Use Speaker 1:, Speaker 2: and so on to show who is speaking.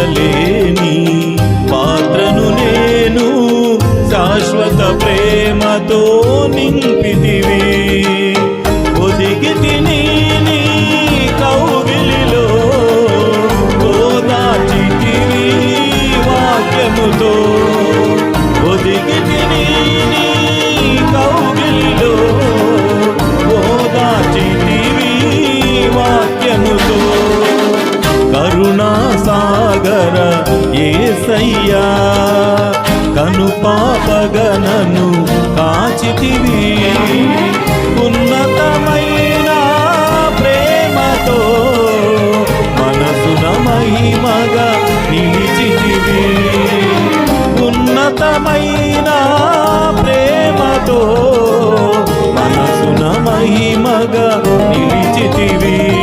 Speaker 1: నింపలేని పాత్రను నేను శాశ్వత ప్రేమతో నింపితివి. ఒదిగి తిని నీ కౌగిలిలో ఓదార్చితివి వాక్యముతో. ఒదిగి తిని నీ కౌగిలిలో ఓదార్చితివి వాక్యముతో. కరుణా సాగర యేసయ్యా కనుపాపగనను కాచితివి. ఉన్నతమైన ప్రేమతో మనసున మహిమగా నిలిచితివి. ఉన్నతమైన ప్రేమతో మనసున మహిమగా నిలిచితివి.